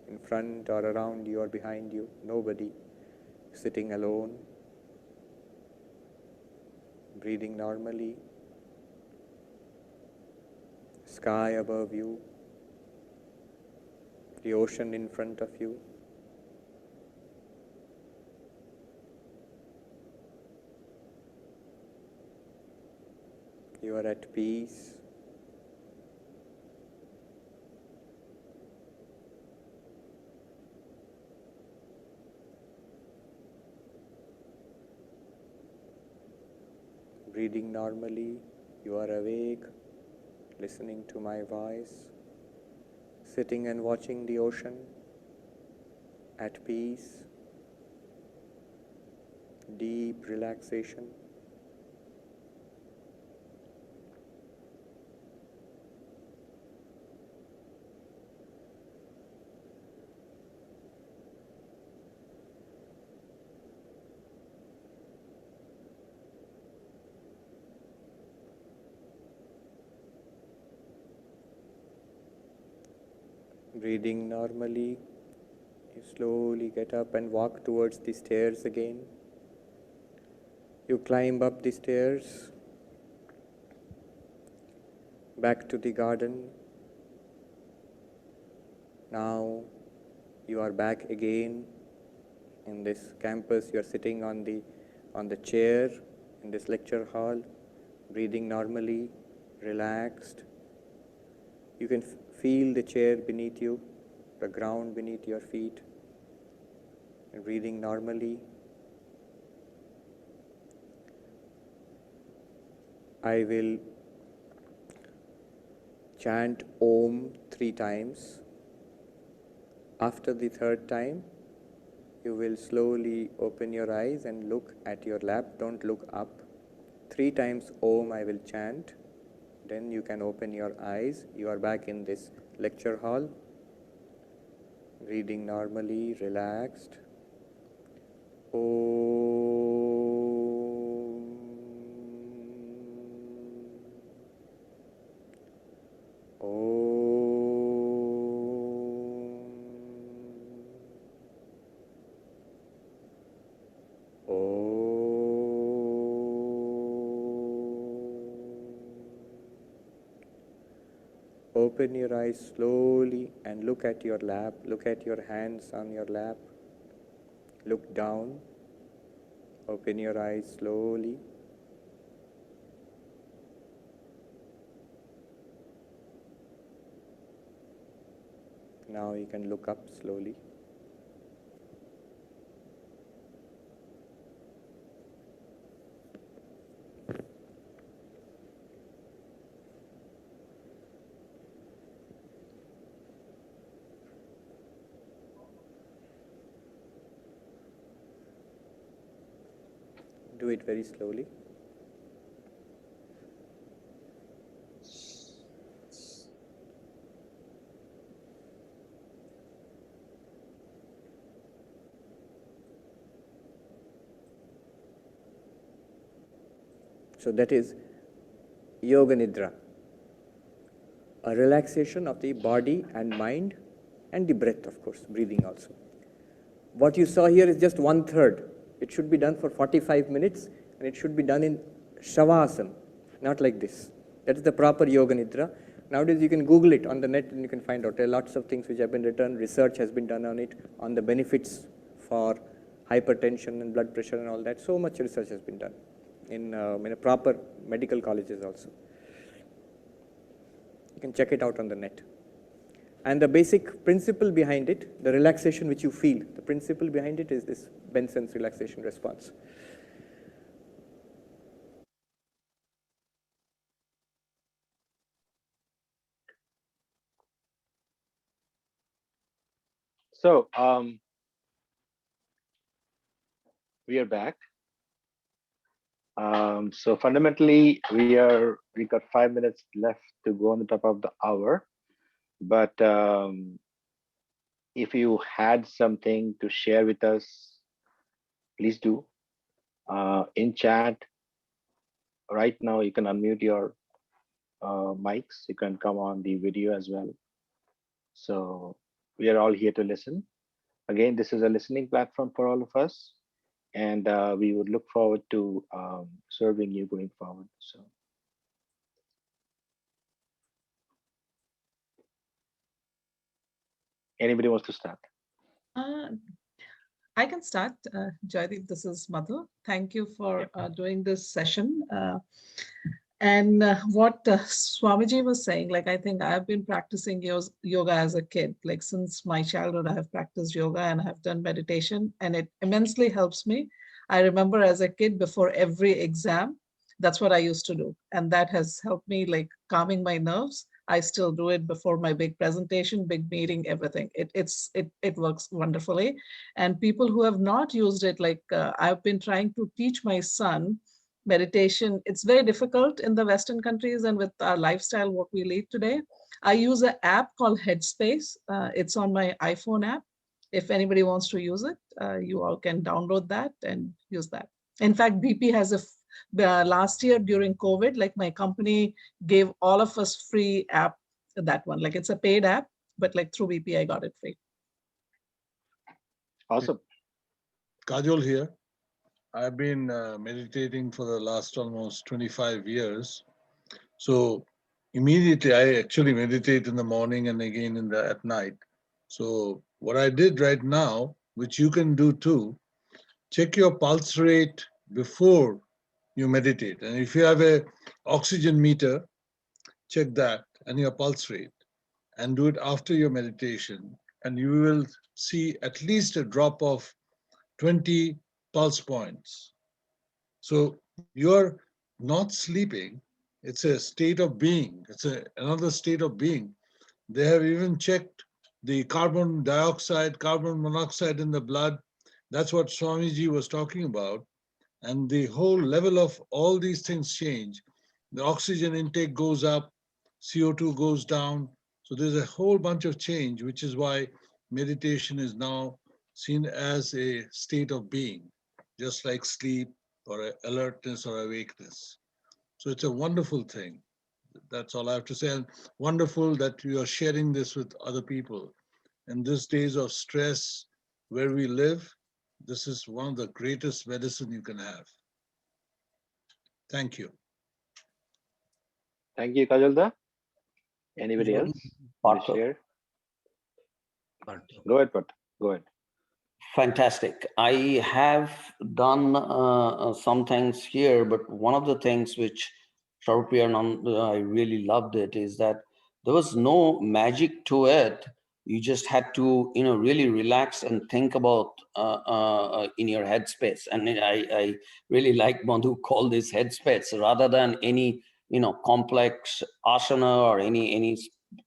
in front or around you or behind you. Nobody. Sitting alone. Breathing normally. sky above you, the ocean in front of you. You are at peace. Breathing normally, you are awake, listening to my voice, sitting and watching the ocean, at peace, deep relaxation. Breathing normally, you slowly get up and walk towards the stairs again. You climb up the stairs, back to the garden. Now you are back again in this campus. You are sitting on the chair in this lecture hall, breathing normally, relaxed. You can feel the chair beneath you, the ground beneath your feet, and breathing normally. I will chant Om 3 times. After the third time, you will slowly open your eyes and look at your lap. Don't look up. 3 times Om I will chant. Then you can open your eyes. You are back in this lecture hall. Breathing normally, relaxed. Open your eyes slowly and look at your lap. Look at your hands on your lap. Look down. Open your eyes slowly. Now you can look up slowly. Do it very slowly. So that is Yoga Nidra, a relaxation of the body and mind and the breath, of course, breathing also. What you saw here is just 1/3. It should be done for 45 minutes and it should be done in Shavasana, not like this. That is the proper Yoga Nidra. Nowadays you can Google it on the net and you can find out. There are lots of things which have been written. Research has been done on it, on the benefits for hypertension and blood pressure and all that. So much research has been done in a proper medical colleges also. You can check it out on the net. And the basic principle behind it, the relaxation which you feel, the principle behind it is this Benson's relaxation response. So we are back. So fundamentally, we got 5 minutes left to go on the top of the hour. But if you had something to share with us, please do. In chat, right now, you can unmute your mics. You can come on the video as well. So we are all here to listen. Again, this is a listening platform for all of us. And we would look forward to serving you going forward. So. Anybody wants to start? Uh, I can start. Jaideep, this is Madhu. Thank you for doing this session. And what Swamiji was saying, like, I think I've been practicing yoga as a kid. Like, since my childhood, I have practiced yoga and I have done meditation, and it immensely helps me. I remember as a kid, before every exam, that's what I used to do. And that has helped me, like, calming my nerves. I still do it before my big presentation, big meeting, everything. It works wonderfully. And people who have not used it, like, I've been trying to teach my son meditation. It's very difficult in the Western countries and with our lifestyle, what we lead today. I use an app called Headspace. It's on my iPhone app. If anybody wants to use it, you all can download that and use that. In fact, BP has last year during COVID, like, my company gave all of us free app, that one. Like, it's a paid app, but like through BP, I got it free. Awesome. Kajol here. I've been meditating for the last almost 25 years. So immediately I actually meditate in the morning and again at night. So what I did right now, which you can do too, check your pulse rate before you meditate. And if you have a oxygen meter, check that and your pulse rate, and do it after your meditation. And you will see at least a drop of 20 pulse points. So you're not sleeping. It's a state of being. It's another state of being. They have even checked the carbon dioxide, carbon monoxide in the blood. That's what Swamiji was talking about. And the whole level of all these things change. The oxygen intake goes up, CO2 goes down. So there's a whole bunch of change, which is why meditation is now seen as a state of being, just like sleep or alertness or awakeness. So it's a wonderful thing. That's all I have to say. And wonderful that you are sharing this with other people. In these days of stress where we live, this is one of the greatest medicine you can have. Thank you. Thank you, Kajalda. Anybody else? Share? Go ahead, Pat. Go ahead. Fantastic. I have done some things here, but one of the things which I really loved it is that there was no magic to it. You just had to, really relax and think about in your headspace. And I really like Madhu call this headspace rather than any, complex asana or any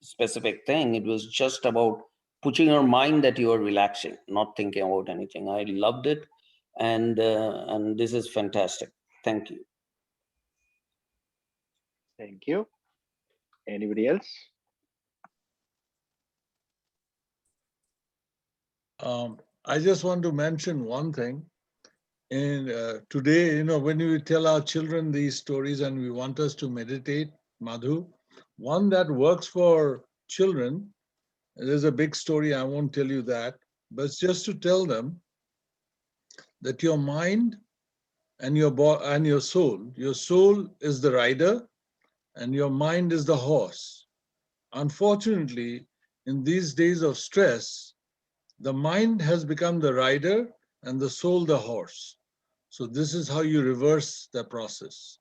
specific thing. It was just about putting your mind that you are relaxing, not thinking about anything. I loved it, and this is fantastic. Thank you. Thank you. Anybody else? I just want to mention one thing. And today, when we tell our children these stories and we want us to meditate, Madhu, one that works for children, there's a big story, I won't tell you that, but it's just to tell them that your mind and your soul is the rider and your mind is the horse. Unfortunately, in these days of stress, the mind has become the rider and the soul the horse. So this is how you reverse the process.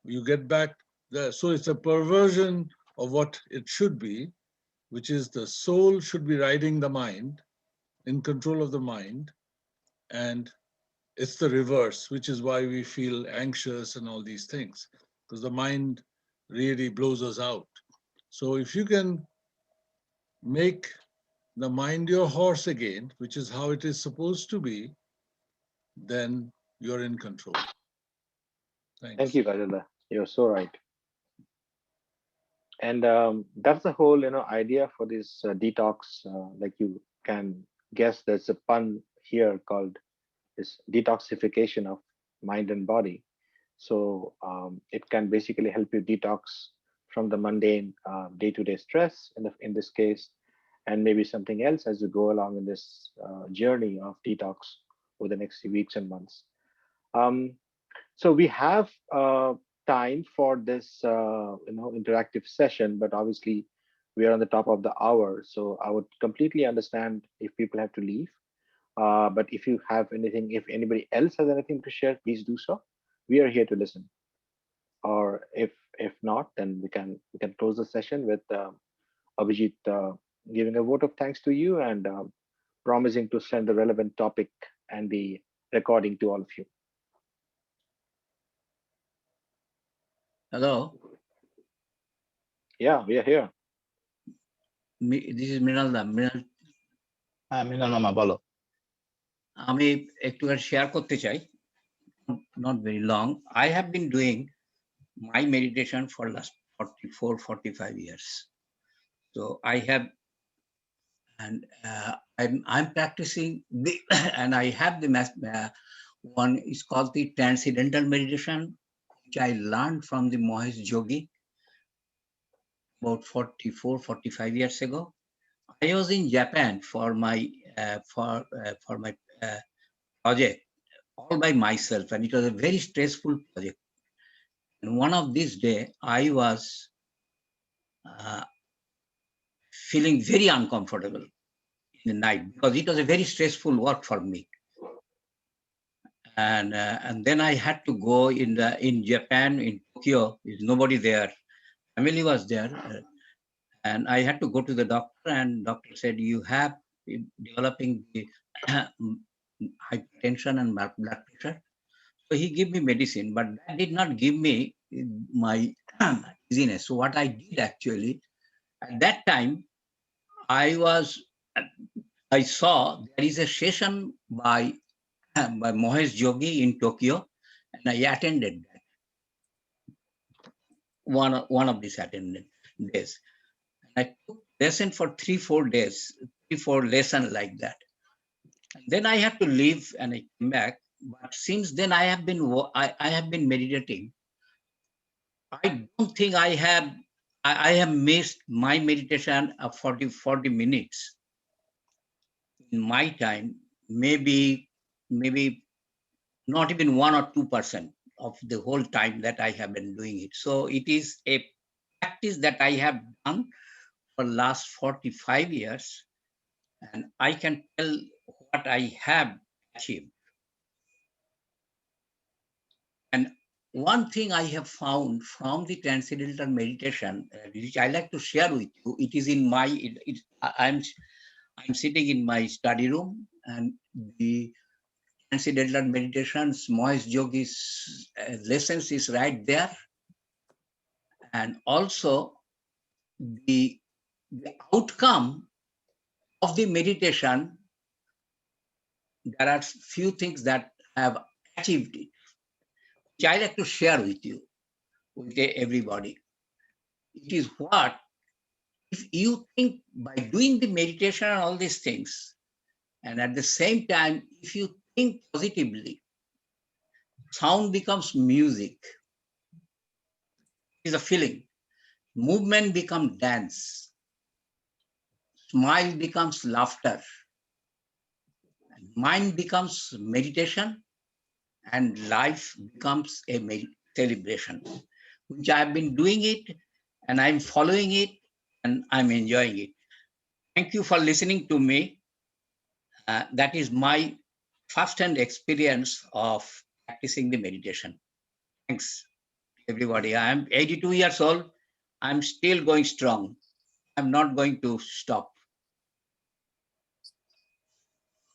You get back there. So it's a perversion of what it should be, which is the soul should be riding the mind, in control of the mind. And it's the reverse, which is why we feel anxious and all these things, because the mind really blows us out. So if you can make the mind your horse again, which is how it is supposed to be, then you're in control. Thanks. Thank you, Kajalda. You're so right. And that's the whole, idea for this detox. Like you can guess, there's a pun here called this detoxification of mind and body. So it can basically help you detox from the mundane day-to-day stress in this case, and maybe something else as you go along in this journey of detox over the next few weeks and months. So we have time for this interactive session, but obviously we are on the top of the hour, so I would completely understand if people have to leave. But if you have anything, if anybody else has anything to share, please do so. We are here to listen. Or if not, then we can close the session with Abhijit giving a vote of thanks to you and promising to send the relevant topic and the recording to all of you. Hello. Yeah, we are here. This is Mrinal da. Mrinal Mama, bolo. আমি একটু share করতে চাই, not very long. I have been doing my meditation for last 44-45 years. So I have, and I'm practicing the, and I have the one is called the transcendental meditation, which I learned from the Mahesh Yogi about 44-45 years ago. I was in Japan for my project all by myself, and it was a very stressful project. And one of these days, I was feeling very uncomfortable in the night because it was a very stressful work for me. And then I had to go in Japan, in Tokyo. There's nobody there. Family was there, and I had to go to the doctor. And doctor said, "You have developing the hypertension and blood pressure." So he gave me medicine, but that did not give me my dizziness. So what I did actually, at that time, I saw there is a session by Mahesh Yogi in Tokyo, and I attended that. One of these attended days. And I took lesson for 3-4 days, 3-4 lessons like that. And then I had to leave and I came back. But since then I have been meditating. I don't think I have missed my meditation of 40 minutes in my time, maybe not even 1 or 2% of the whole time that I have been doing it. So it is a practice that I have done for last 45 years, and I can tell what I have achieved. And one thing I have found from the transcendental meditation, which I like to share with you, it is in my, I'm sitting in my study room, and the transcendental meditations, Mahesh Yogi's lessons is right there. And also the outcome of the meditation, there are few things that have achieved it, which I like to share with you, with everybody. It is what, if you think by doing the meditation and all these things, and at the same time, if you think positively, sound becomes music. It is a feeling. Movement becomes dance. Smile becomes laughter. Mind becomes meditation, and life becomes a celebration, which I have been doing it, and I'm following it, and I'm enjoying it. Thank you for listening to me. That is my first-hand experience of practicing the meditation. Thanks, everybody. I am 82 years old. I'm still going strong. I'm not going to stop.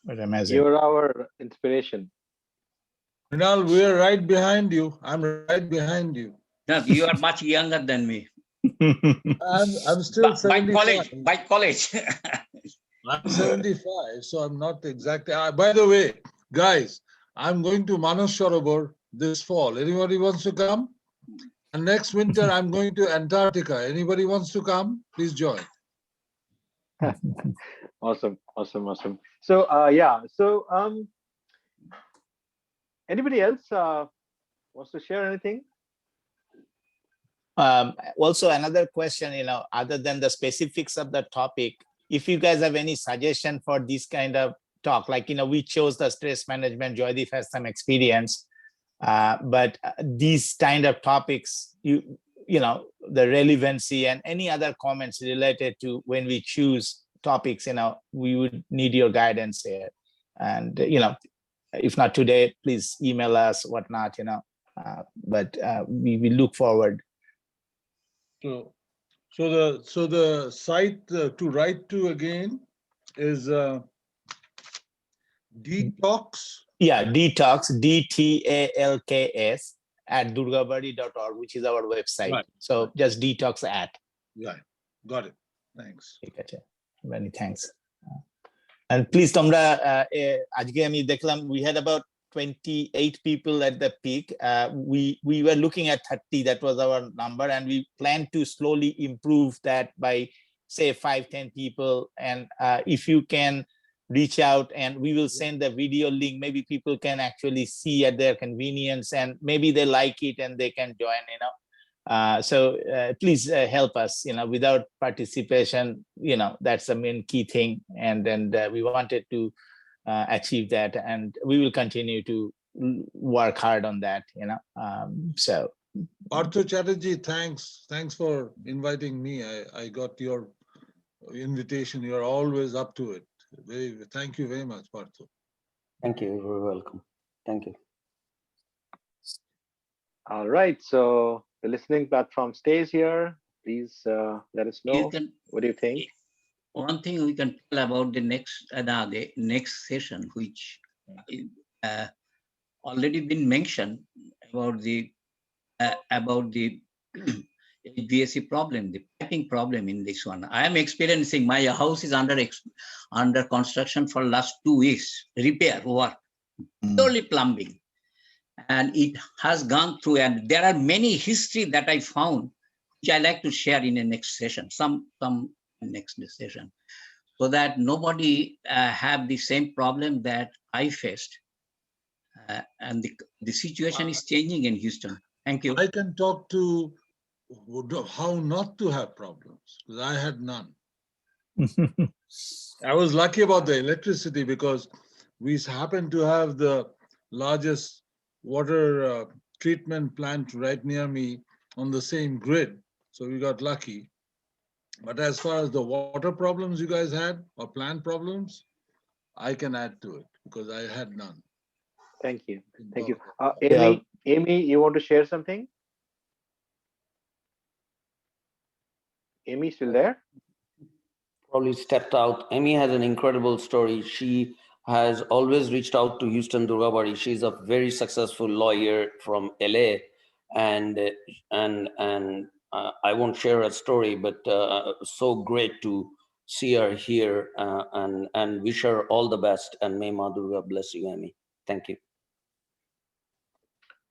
But amazing. You're our inspiration. Mrinal, we're right behind you. I'm right behind you. No, you are much younger than me. I'm still 75. By college. I'm 75, so I'm not exactly. By the way, guys, I'm going to Manas Sarovar this fall. Anybody wants to come? And next winter, I'm going to Antarctica. Anybody wants to come? Please join. Awesome. So anybody else wants to share anything? Also, another question, other than the specifics of the topic, if you guys have any suggestion for this kind of talk, like, we chose the stress management, Joydeep has some experience, but these kind of topics, the relevancy and any other comments related to when we choose topics, we would need your guidance here. And, if not today, please email us, whatnot, but we look forward. So the site to write to again is DTalks. Yeah, DTalks, DTalks @durgabari.org, which is our website. Right. So just DTalks at. Right. Got it. Thanks. Many thanks. And please, Tomra, we had about 28 people at the peak. We were looking at 30, that was our number, and we plan to slowly improve that by, say, 5-10 people. And if you can reach out, and we will send the video link, maybe people can actually see at their convenience, and maybe they like it and they can join, so please help us, without participation, that's the main key thing. And we wanted to achieve that, and we will continue to work hard on that, so. Partho Chatterjee, thanks for inviting me. I got your invitation. You're always up to it. Thank you very much, Partho. Thank you. You're welcome. Thank you. All right. So the listening platform stays here. Please let us know. What do you think? One thing we can tell about the next session, which already been mentioned about the HVAC problem, the piping problem in this one. I am experiencing, my house is under construction for last 2 weeks, repair work, purely plumbing. And it has gone through, and there are many history that I found, which I like to share in the next session, some next session, so that nobody have the same problem that I faced. And the situation is changing in Houston. Thank you. I can talk to how not to have problems, because I had none. I was lucky about the electricity because we happen to have the largest water treatment plant right near me on the same grid. So we got lucky. But as far as the water problems you guys had, or plant problems, I can add to it because I had none. Thank you. Thank you. Amy, you want to share something? Amy, still there? Probably stepped out. Amy has an incredible story. She has always reached out to Houston Durgabari. She's a very successful lawyer from LA, and I won't share her story, but so great to see her here, and wish her all the best. And may Ma Durga bless you, Amy. Thank you.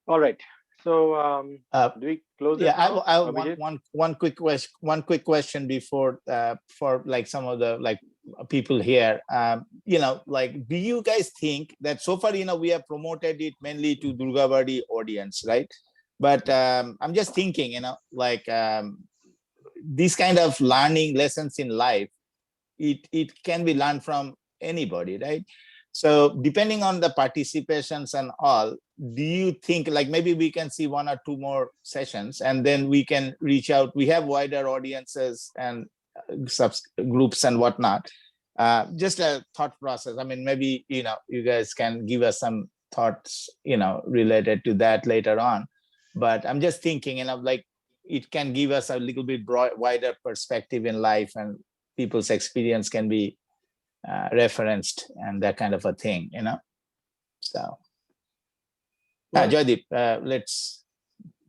All right. So do we close it? Yeah, I want one quick question before for like some of the people here. Do you guys think that so far we have promoted it mainly to Durgabari audience, right? But I'm just thinking, these kind of learning lessons in life, it can be learned from anybody, right? So depending on the participations and all, do you think maybe we can see 1 or 2 more sessions, and then we can reach out? We have wider audiences and groups and whatnot. Just a thought process. I mean, maybe you guys can give us some thoughts related to that later on. But I'm just thinking it can give us a little bit wider perspective in life, and people's experience can be referenced and that kind of a thing, so Joydeep, let's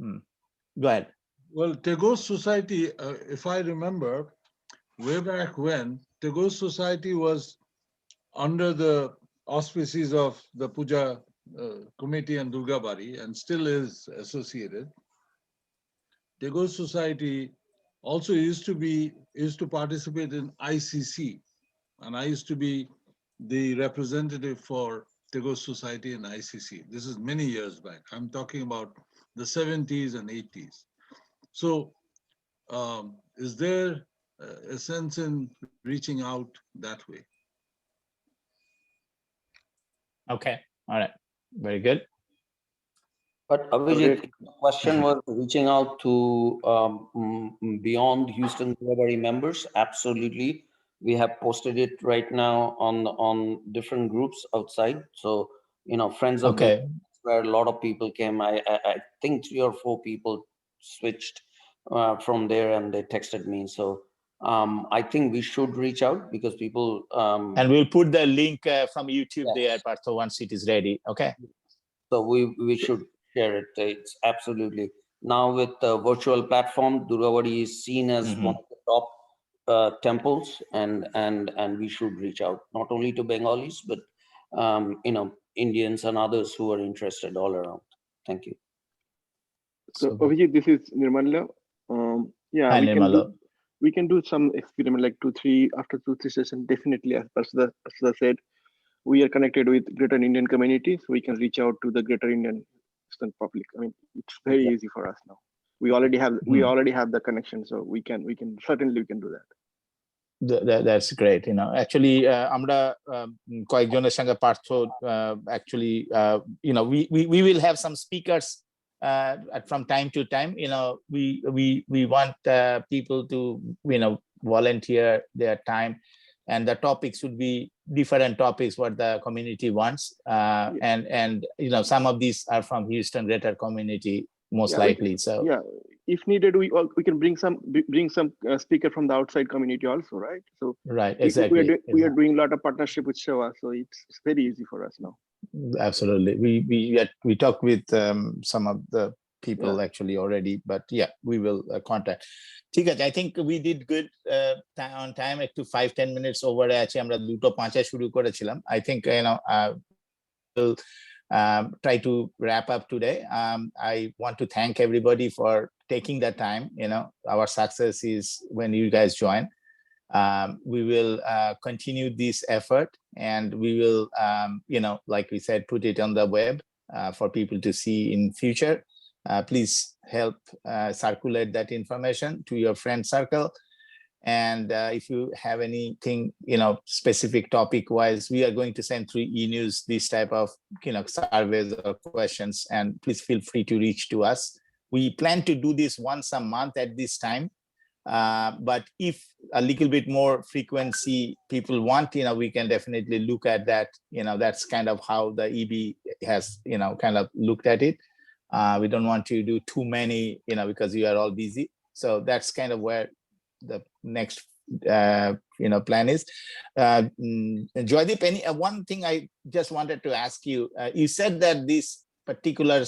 go ahead. Well, Tagore Society, if I remember way back when, Tagore Society was under the auspices of the Puja Committee and Durgabari, and still is associated. Tagore Society also used to participate in ICC, and I used to be the representative for Tagore Society and ICC. This is many years back. I'm talking about the 70s and 80s. So is there a sense in reaching out that way? Okay, all right, very good. But Abhijit, the question was reaching out to beyond Houston Delivery members. Absolutely. We have posted it right now on different groups outside. So, friends of Okay. where a lot of people came. I think 3 or 4 people switched from there and they texted me. So I think we should reach out because people. And we'll put the link from YouTube Yes. there, Partho, once it is ready. Okay. So we should share it. It's absolutely. Now with the virtual platform, Durgavadi is seen as one of the top temples, and we should reach out not only to Bengalis but Indians and others who are interested all around. Thank you. So Abhijit, this is Nirmala. Yeah, Hi, we can do some experiment like 2-3 after 2-3 sessions. Definitely, as Pastor said, we are connected with Greater Indian community, so we can reach out to the Greater Indian public. I mean, it's very easy for us now. We already have the connection, so we can certainly do that. That's great. Actually, আমরা কয়েকজনের সঙ্গে Partha actually, we will have some speakers from time to time. We want people to volunteer their time, and the topics would be different topics what the community wants, and some of these are from Houston Greater community most likely. So if needed, we can bring some speaker from the outside community also, right? So right, exactly. We are doing a lot of partnership with Shiva, so it's very easy for us now. Absolutely. We talked with some of the people actually already, but yeah, we will contact. I think we did good on time. Ekটু 5-10 minutes over আছে, আমরা 2:05 শুরু করেছিলাম. I think we'll try to wrap up today. I want to thank everybody for taking the time. Our success is when you guys join. We will continue this effort, and we will like we said, put it on the web for people to see in future. Please help circulate that information to your friend circle. And if you have anything, specific topic wise, we are going to send through e-news this type of, surveys or questions, and please feel free to reach to us. We plan to do this once a month at this time. But if a little bit more frequency people want, we can definitely look at that. That's kind of how the EB has, kind of looked at it. We don't want to do too many, because you are all busy. So that's kind of where the next, plan is. Joydeep, one thing I just wanted to ask you, you said that this particular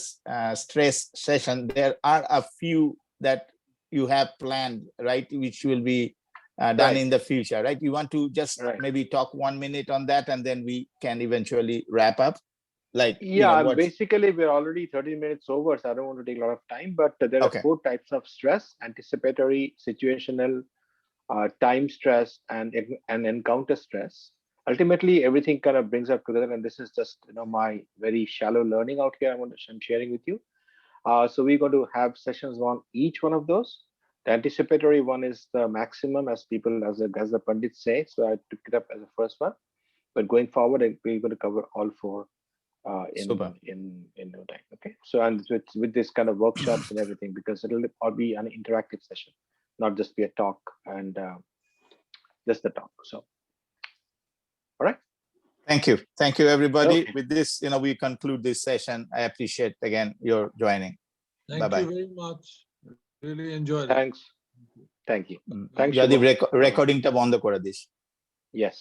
stress session, there are a few that you have planned, right, which will be done in the future, right? You want to just maybe talk 1 minute on that, and then we can eventually wrap up? Basically we're already 30 minutes over, so I don't want to take a lot of time, but there are 4 types of stress: anticipatory, situational, time stress, and encounter stress. Ultimately, everything kind of brings up together, and this is just my very shallow learning out here I'm sharing with you. So we're going to have sessions on each one of those. The anticipatory one is the maximum, as the pundits say. So I took it up as the first one, but going forward, we're going to cover all 4 in no time. Okay. So, and with this kind of workshops and everything, because it'll all be an interactive session, not just be a talk and just the talk. So, all right. Thank you everybody. With this, we conclude this session. I appreciate again your joining. Thank you very much. Really enjoyed it. Thank you. Thanks. Recording টা বন্ধ করে this. Yes.